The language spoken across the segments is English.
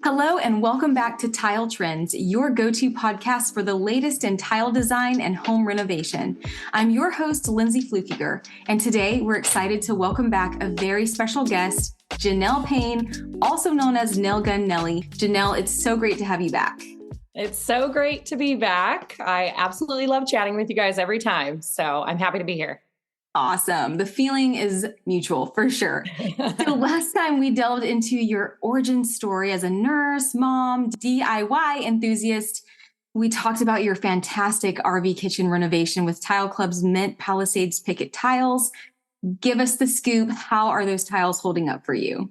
Hello and welcome back to Tile Trends, your go-to podcast for the latest in tile design and home renovation. I'm your host, Lindsay Flukiger, and today we're excited to welcome back a very special guest, Janelle Payne, also known as Nailgun Nelly. Janelle, it's so great to have you back. It's so great to be back. I absolutely love chatting with you guys every time, so I'm happy to be here. Awesome. The feeling is mutual for sure. So last time we delved into your origin story as a nurse, mom, DIY enthusiast. We talked about your fantastic RV kitchen renovation with Tile Club's mint palisades picket tiles. Give us the scoop. How are those tiles holding up for you?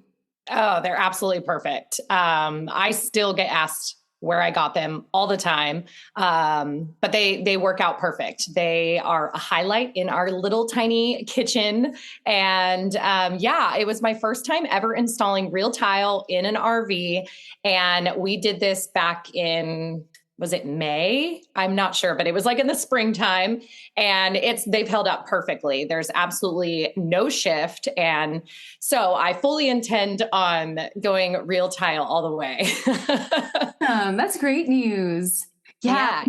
Oh, they're absolutely perfect. I still get asked where I got them all the time. But they work out perfect. They are a highlight in our little tiny kitchen. And it was my first time ever installing real tile in an RV. And we did this back in, was it May? I'm not sure, but it was like in the springtime, and they've held up perfectly. There's absolutely no shift. And so I fully intend on going real tile all the way. That's great news. Yeah.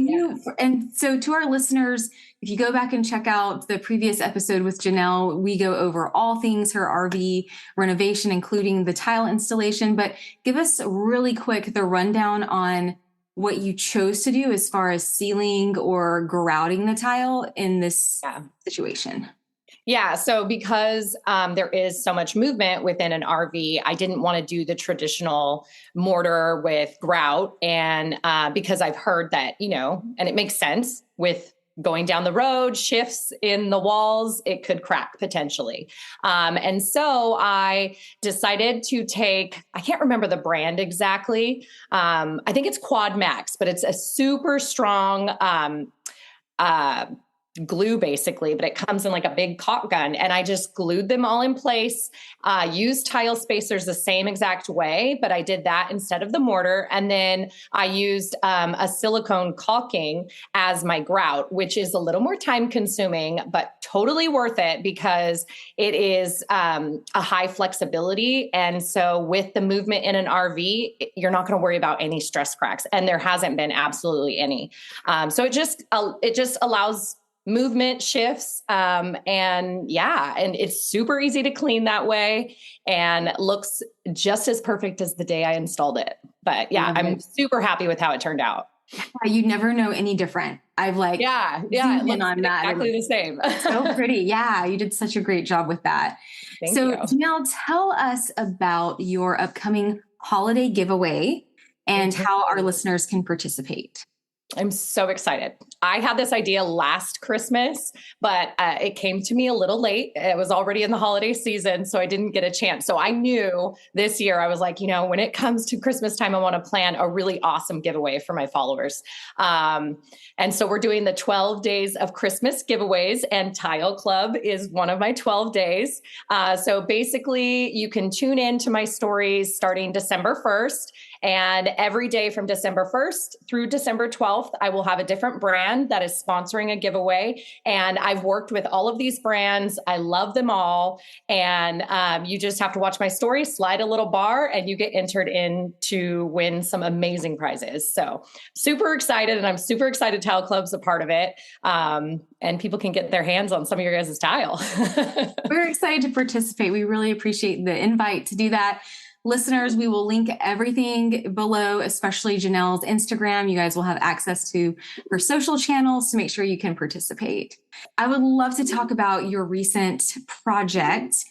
And so to our listeners, if you go back and check out the previous episode with Janelle, we go over all things her RV renovation, including the tile installation, but give us really quick the rundown on what you chose to do as far as sealing or grouting the tile in this situation. Yeah. So because there is so much movement within an RV, I didn't want to do the traditional mortar with grout. And because I've heard that, and it makes sense with going down the road, shifts in the walls, it could crack potentially. And so I decided to I can't remember the brand exactly. I think it's Quad Max, but it's a super strong glue basically, but it comes in like a big caulk gun, and I just glued them all in place, used tile spacers the same exact way, but I did that instead of the mortar. And then I used a silicone caulking as my grout, which is a little more time consuming, but totally worth it because it is a high flexibility. And so with the movement in an RV, you're not going to worry about any stress cracks. And there hasn't been absolutely any. So it just allows movement shifts. And it's super easy to clean that way and looks just as perfect as the day I installed it. But I'm super happy with how it turned out. You never know any different. I've zoomed in on that. Exactly the same. So pretty. Yeah. You did such a great job with that. Thank you. Janelle, tell us about your upcoming holiday giveaway and how our listeners can participate. I'm so excited. I had this idea last Christmas, but it came to me a little late. It was already in the holiday season, so I didn't get a chance. So I knew this year, I was like, when it comes to Christmas time, I want to plan a really awesome giveaway for my followers. And so we're doing the 12 days of Christmas giveaways, and Tile Club is one of my 12 days. So basically, you can tune in to my stories starting December 1st. And every day from December 1st through December 12th, I will have a different brand that is sponsoring a giveaway. And I've worked with all of these brands. I love them all. And you just have to watch my story, slide a little bar, and you get entered in to win some amazing prizes. So super excited. And I'm super excited Tile Club's a part of it. And people can get their hands on some of your guys' tile. We're excited to participate. We really appreciate the invite to do that. Listeners, we will link everything below, especially Janelle's Instagram. You guys will have access to her social channels to make sure you can participate. I would love to talk about your recent project,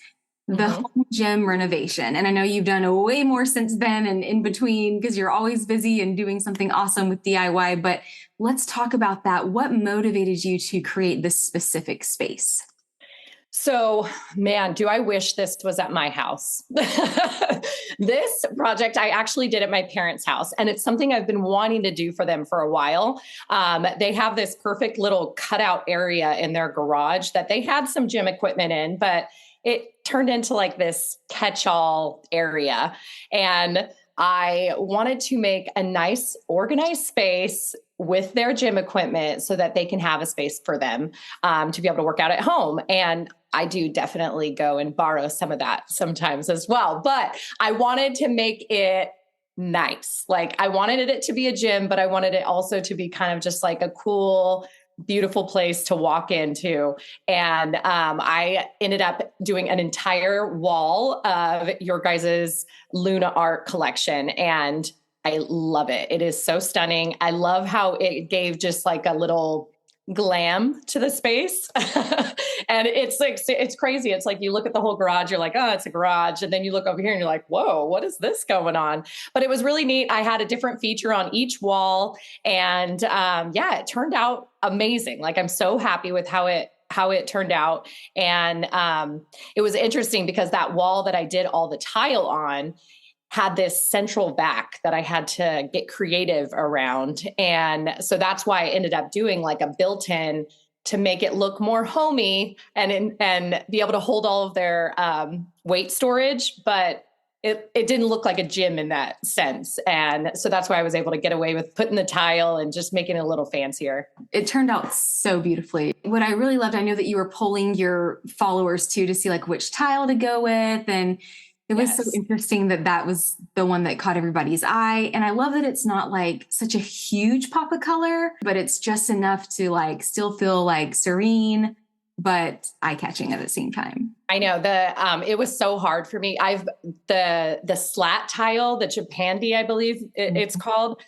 the home gym renovation. And I know you've done way more since then and in between because you're always busy and doing something awesome with DIY. But let's talk about that. What motivated you to create this specific space? So, man, do I wish this was at my house. This project I actually did at my parents' house, and it's something I've been wanting to do for them for a while. They have this perfect little cutout area in their garage that they had some gym equipment in, but it turned into like this catch-all area. And I wanted to make a nice organized space with their gym equipment so that they can have a space for them to be able to work out at home. And I do definitely go and borrow some of that sometimes as well. But I wanted to make it nice. Like I wanted it to be a gym, but I wanted it also to be kind of just like a cool, beautiful place to walk into. And I ended up doing an entire wall of your guys's Luna art collection. And I love it. It is so stunning. I love how it gave just like a little glam to the space. And it's like, it's crazy. It's like you look at the whole garage, you're like, oh, it's a garage. And then you look over here and you're like, whoa, what is this going on? But it was really neat. I had a different feature on each wall. And yeah, it turned out amazing. Like I'm so happy with how it turned out. And it was interesting because that wall that I did all the tile on had this central back that I had to get creative around. And so that's why I ended up doing like a built-in to make it look more homey and be able to hold all of their weight storage. But it didn't look like a gym in that sense. And so that's why I was able to get away with putting the tile and just making it a little fancier. It turned out so beautifully. What I really loved, I know that you were polling your followers too to see like which tile to go with. And it was so interesting that that was the one that caught everybody's eye. And I love that it's not like such a huge pop of color, but it's just enough to like still feel like serene, but eye-catching at the same time. I know it was so hard for me. The slat tile, the Japandi, I believe it's called.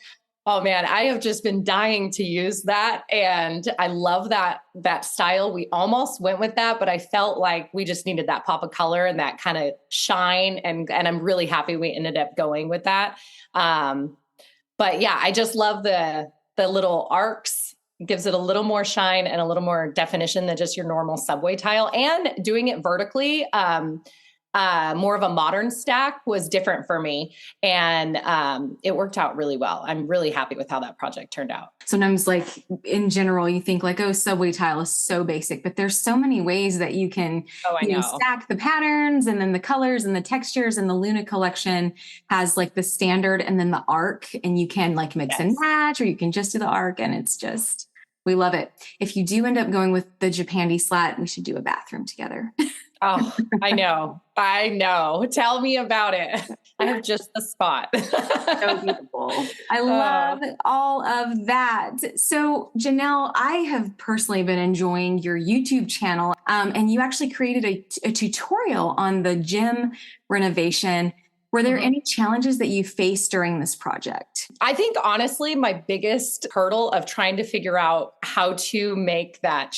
Oh man, I have just been dying to use that. And I love that style. We almost went with that, but I felt like we just needed that pop of color and that kind of shine. And I'm really happy we ended up going with that. But yeah, I just love the little arcs. It gives it a little more shine and a little more definition than just your normal subway tile. And doing it vertically, more of a modern stack was different for me. And it worked out really well. I'm really happy with how that project turned out. Sometimes like in general, you think like, oh, subway tile is so basic, but there's so many ways that you can stack the patterns and then the colors and the textures, and the Luna collection has like the standard and then the arc, and you can like mix and match, or you can just do the arc. And it's just, we love it. If you do end up going with the Japandi slat, we should do a bathroom together. Oh, I know. Tell me about it. I have just the spot. So beautiful. I love all of that. So Janelle, I have personally been enjoying your YouTube channel. And you actually created a tutorial on the gym renovation. Were there any challenges that you faced during this project? I think honestly, my biggest hurdle of trying to figure out how to make that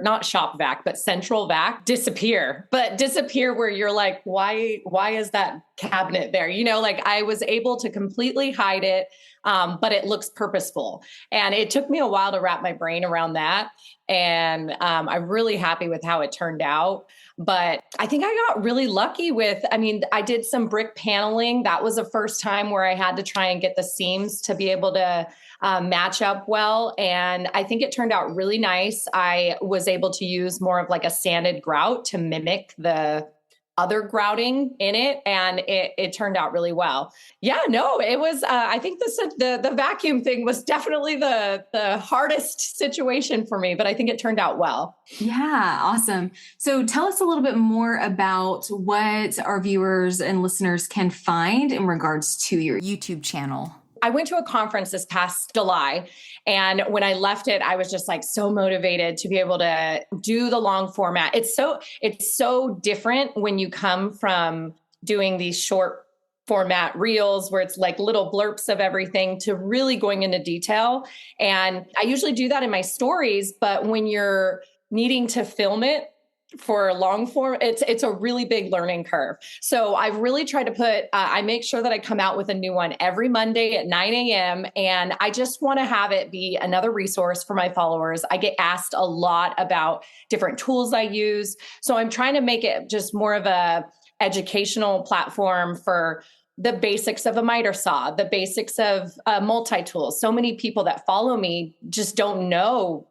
not shop vac, but central vac disappear where you're like, why is that cabinet there? You know, like I was able to completely hide it, but it looks purposeful. And it took me a while to wrap my brain around that. And I'm really happy with how it turned out. But I think I got really lucky I did some brick paneling. That was the first time where I had to try and get the seams to be able to match up well. And I think it turned out really nice. I was able to use more of like a sanded grout to mimic the other grouting in it. And it turned out really well. Yeah, no, it was, I think the vacuum thing was definitely the hardest situation for me, but I think it turned out well. Yeah, awesome. So tell us a little bit more about what our viewers and listeners can find in regards to your YouTube channel. I went to a conference this past July, and when I left it, I was just like so motivated to be able to do the long format. It's so different when you come from doing these short format reels where it's like little blurps of everything to really going into detail. And I usually do that in my stories, but when you're needing to film it for long form, it's a really big learning curve. So I've really tried to I make sure that I come out with a new one every Monday at 9 a.m. And I just want to have it be another resource for my followers. I get asked a lot about different tools I use. So I'm trying to make it just more of a educational platform for the basics of a miter saw, the basics of multi-tools. So many people that follow me just don't know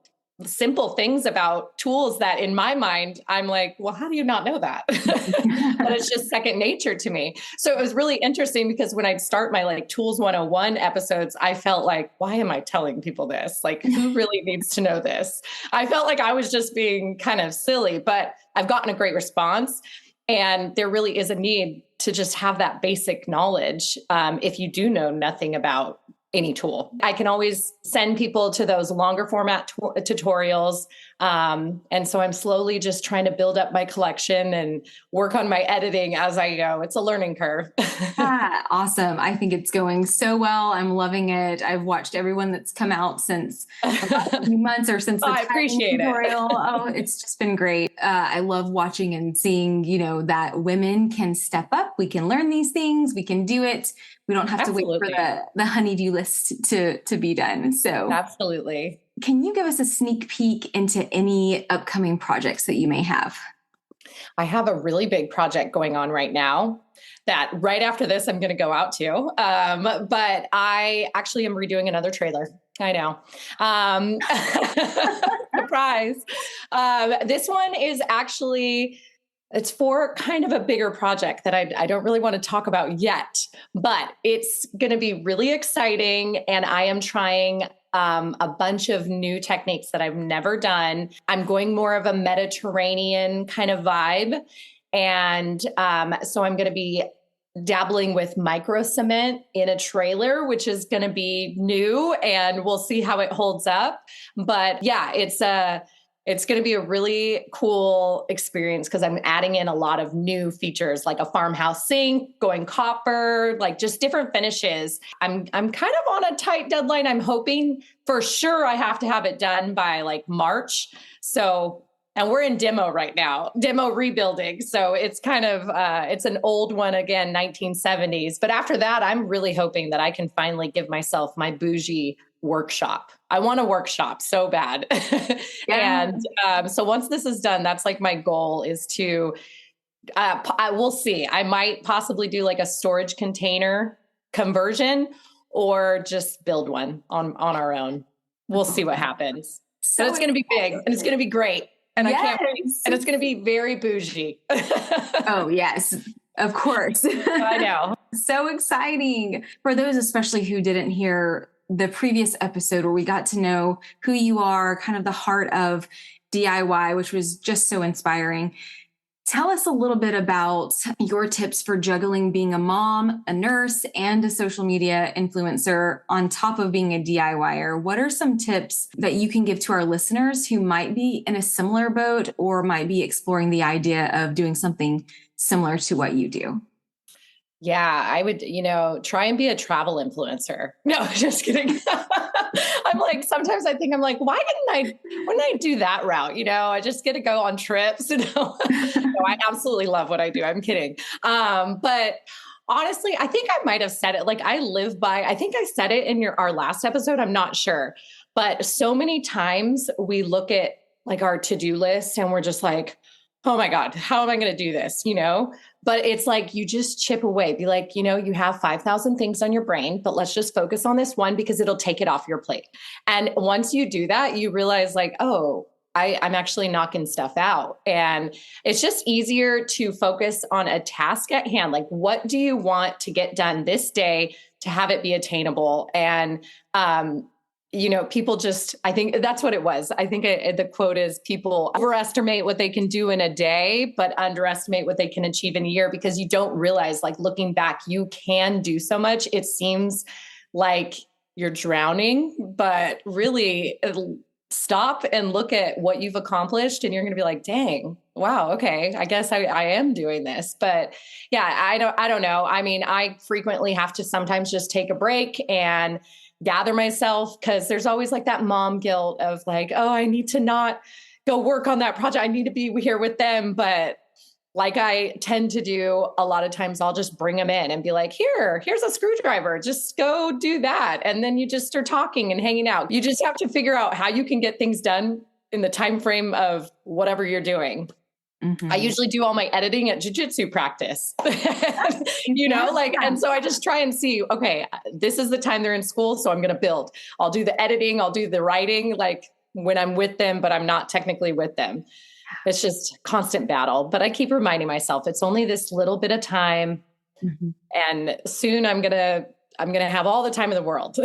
simple things about tools that in my mind, I'm like, well, how do you not know that? But it's just second nature to me. So it was really interesting because when I'd start my like Tools 101 episodes, I felt like, why am I telling people this? Like, who really needs to know this? I felt like I was just being kind of silly, but I've gotten a great response. And there really is a need to just have that basic knowledge if you do know nothing about any tool. I can always send people to those longer format tutorials. And so I'm slowly just trying to build up my collection and work on my editing as I go. It's a learning curve. Yeah, awesome. I think it's going so well. I'm loving it. I've watched everyone that's come out since a few months or since the I appreciate tutorial. Oh, it's just been great. I love watching and seeing, that women can step up. We can learn these things. We can do it. We don't have to wait for the honeydew list to be done. So absolutely. Can you give us a sneak peek into any upcoming projects that you may have? I have a really big project going on right now that right after this, I'm going to go out to. But I actually am redoing another trailer. I know. Surprise. This one is actually, it's for kind of a bigger project that I don't really want to talk about yet, but it's going to be really exciting. And I am trying a bunch of new techniques that I've never done. I'm going more of a Mediterranean kind of vibe. And so I'm going to be dabbling with micro cement in a trailer, which is going to be new, and we'll see how it holds up. But yeah, it's going to be a really cool experience because I'm adding in a lot of new features like a farmhouse sink, going copper, like just different finishes. I'm kind of on a tight deadline. I'm hoping for sure I have to have it done by like March. So, and we're in demo right now, demo rebuilding. So it's kind of, it's an old one again, 1970s. But after that, I'm really hoping that I can finally give myself my bougie workshop. I want a workshop so bad. Yeah. And so once this is done, that's like my goal is to, I will see. I might possibly do like a storage container conversion or just build one on our own. We'll see what happens. So it's going to be big and it's going to be great. And I can't wait. And it's going to be very bougie. Oh, yes, of course. I know. So exciting. For those especially who didn't hear the previous episode where we got to know who you are, kind of the heart of DIY, which was just so inspiring. Tell us a little bit about your tips for juggling being a mom, a nurse, and a social media influencer on top of being a DIYer. What are some tips that you can give to our listeners who might be in a similar boat or might be exploring the idea of doing something similar to what you do? Yeah, I would, try and be a travel influencer. No, just kidding. I'm like, sometimes I think I'm like, wouldn't I do that route? I just get to go on trips. No, I absolutely love what I do. I'm kidding. But honestly, I think I might've said it. Like I think I said it in our last episode. I'm not sure, but so many times we look at like our to-do list and we're just like, oh my God, how am I going to do this? But it's like, you just chip away, be like, you have 5,000 things on your brain, but let's just focus on this one because it'll take it off your plate. And once you do that, you realize like, oh, I'm actually knocking stuff out. And it's just easier to focus on a task at hand. Like, what do you want to get done this day to have it be attainable? And, people just, I think that's what it was. I think the quote is people overestimate what they can do in a day, but underestimate what they can achieve in a year because you don't realize, like looking back, you can do so much. It seems like you're drowning, but really stop and look at what you've accomplished and you're going to be like, dang, wow. Okay. I guess I am doing this, but yeah, I don't know. I mean, I frequently have to sometimes just take a break and gather myself because there's always like that mom guilt of like, oh, I need to not go work on that project. I need to be here with them. But like I tend to do a lot of times, I'll just bring them in and be like, here's a screwdriver, just go do that. And then you just start talking and hanging out. You just have to figure out how you can get things done in the time frame of whatever you're doing. Mm-hmm. I usually do all my editing at jiu-jitsu practice, and so I just try and see, okay, this is the time they're in school. So I'm going to build, I'll do the editing, I'll do the writing, like when I'm with them, but I'm not technically with them. It's just constant battle, but I keep reminding myself it's only this little bit of time. Mm-hmm. And soon I'm going to have all the time in the world.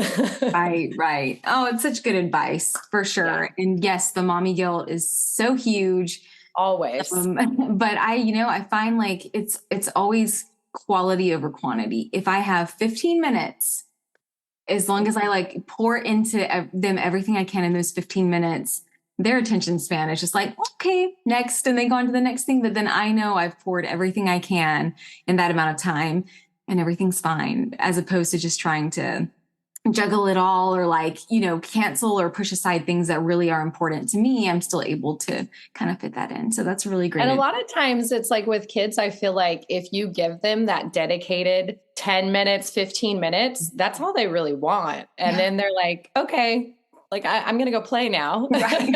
Right. Oh, it's such good advice for sure. Yeah. And yes, the mommy guilt is so huge. Always. But I find like it's always quality over quantity. If I have 15 minutes, as long as I like pour into them everything I can in those 15 minutes, their attention span is just like, okay, next. And they go on to the next thing. But then I know I've poured everything I can in that amount of time and everything's fine, as opposed to just trying to juggle it all or like, cancel or push aside things that really are important to me. I'm still able to kind of fit that in. So that's really great. And a lot of times it's like with kids, I feel like if you give them that dedicated 10 minutes, 15 minutes, that's all they really want. And then they're like, okay, like I'm going to go play now. Right.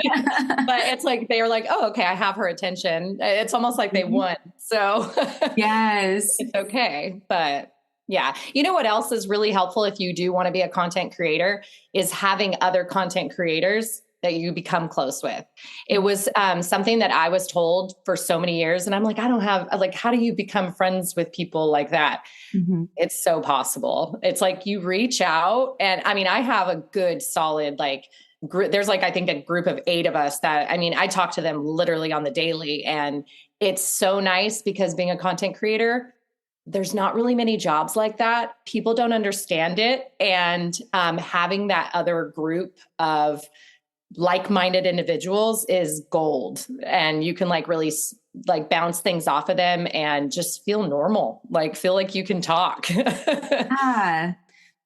But it's like, they were like, oh, okay, I have her attention. It's almost like they won. So yes, it's okay. But yeah. You know what else is really helpful if you do want to be a content creator is having other content creators that you become close with. It was something that I was told for so many years. And I'm like, I don't have, like, how do you become friends with people like that? Mm-hmm. It's so possible. It's like you reach out and I mean, I have a good solid, like, there's like, I think a group of 8 of us that, I mean, I talk to them literally on the daily and it's so nice because being a content creator, there's not really many jobs like that. People don't understand it. And having that other group of like-minded individuals is gold. And you can like really like bounce things off of them and just feel normal, like feel like you can talk. Yeah.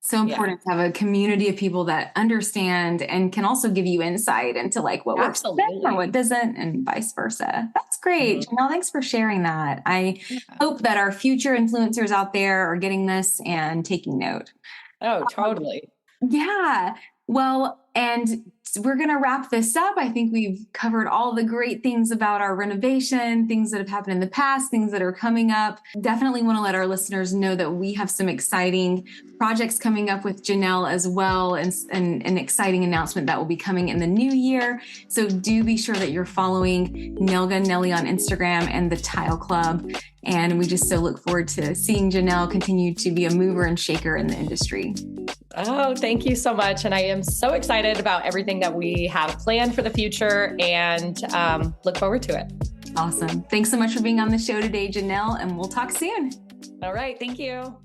So important to have a community of people that understand and can also give you insight into like what works for them or what doesn't and vice versa. That's great. Mm-hmm. Janelle, thanks for sharing that. I hope that our future influencers out there are getting this and taking note. Oh, totally. Yeah. Well, and we're going to wrap this up. I think we've covered all the great things about our renovation, things that have happened in the past, things that are coming up. Definitely want to let our listeners know that we have some exciting projects coming up with Janelle as well, and an exciting announcement that will be coming in the new year. So do be sure that you're following Nailgun Nelly on Instagram and the Tile Club. And we just so look forward to seeing Janelle continue to be a mover and shaker in the industry. Oh, thank you so much. And I am so excited about everything that we have planned for the future and look forward to it. Awesome. Thanks so much for being on the show today, Janelle, and we'll talk soon. All right. Thank you.